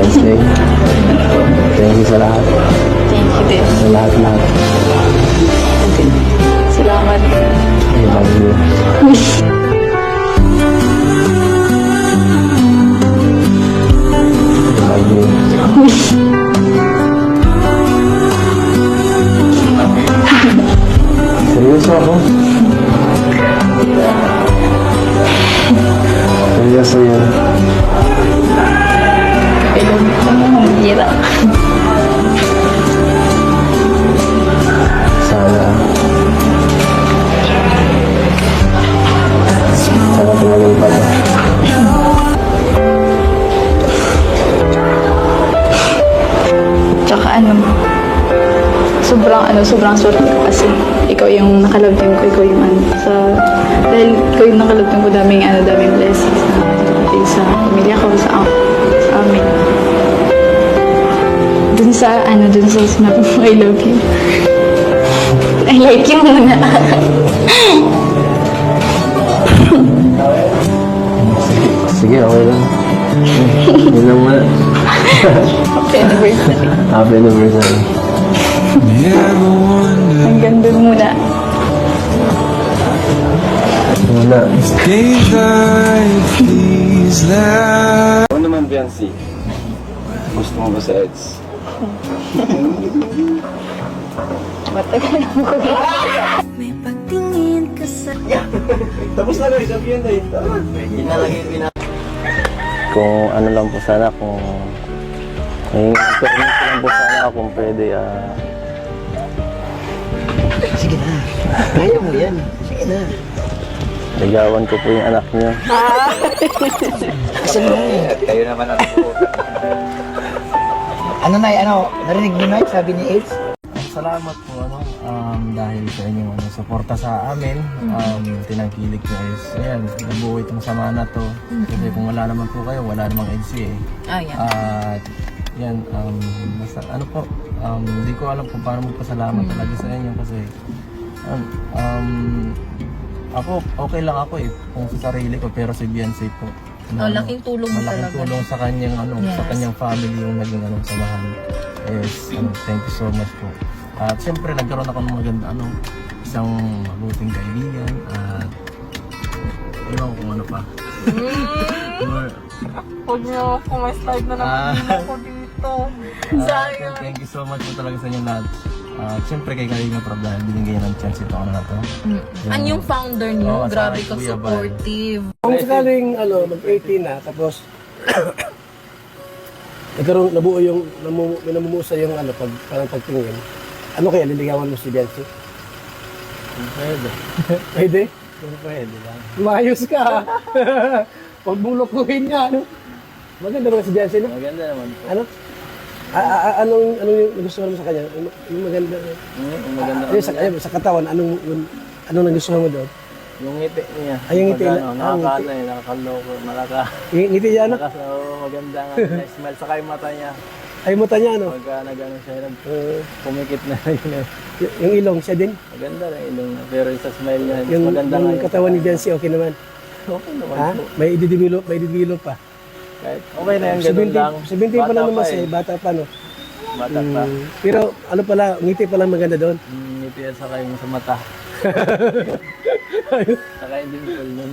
Okay. Thank you sa lahat. Thank you din. Sa lahat-lahat. Salamat. I love you. I love you. Seryoso ako. Seryoso yan. Alam ko na mahirap. Sana. Sana tumagal pa to. Tsaka sobrang swerte ko kasi ikaw yung nakalabding ko, ikaw yung dahil ikaw yung nakalabding ko, daming blessings na sa pamilya ko, sa amin. Dun sa sinabi mo, I love you. I like you muna. Sige, okay lang. Yun lang muna. Happy anniversary. Happy anniversary. Hanggang dun muna. Muna. Ano naman, Biancy? Gusto mo ba sa Eds? Matagal na ko. May pagtingin ka sa... Tapos na rin, sabihin na ito. Kung ano lang po sana, kung may permit lang po sana kung pwede, Sige na. Kaya mo yan. Sige na. ligawan ko po yung anak niyo. Kasi mo. Kayo naman ang Ano na, narinig mo na sabi ni Ace? Salamat po dahil sa inyong suporta sa amin. Tinangkilik niyo is ayan, nabuo itong sama na to. Kasi kung wala naman po kayo, wala namang EDC eh. Yeah. At yan, basta hindi ko alam kung paano magpasalamat talaga sa inyo kasi ako, okay lang ako eh kung sa sarili ko, pero si Beyonce po. Laking tulong mo malaking talaga. tulong sa kanyang sa Yes. kanyang family yung naging samahan. Yes, thank you so much po. At siyempre nagkaroon ako ng maganda isang mabuting kaibigan at ewan ko kung ano pa. Huwag niyo, kung may slide na naman ako dito. Thank you so much po talaga sa inyo lahat. Siyempre kay Kalinga Prab dahil binigyan ng chance ito na to. Ano yung founder niyo? Oo, Grabe sa ka Kuya Bal. supportive. Kung sakaling mag-18 na, tapos nabuo yung, may namumusa yung parang pagtingin. Ano kaya, liligawan mo si Biancy? Pwede. Pwede? Pwede lang. Maayos ka. Huwag mong lokohin niya. Maganda ba si Biancy, no? Maganda naman po. Ano? Anong yung nagustuhan mo sa kanya? Yung maganda. Maganda Sa katawan, anong nagustuhan mo doon? yung ngiti niya. Ay, yung ngiti na- Nakakaloko, Yung ngiti niya, ano? maganda nga. Smile saka yung mata niya. Ay, mata niya, ano? Pagka nag-ano siya, pumikit na yun. Yung ilong, siya din. Maganda rin ilong niya. Pero sa smile niya, mas Yung maganda nga yung katawan ni Biancy, okay naman. Okay naman Ha? po. May i-develop pa. Kahit okay na yung ganun lang. 17 pa lang naman eh. siya, bata pa, no? Bata pa. Pero ano pala, ngiti pa lang maganda doon. Ngiti at saka yung sa mata. Saka yung dimple nun.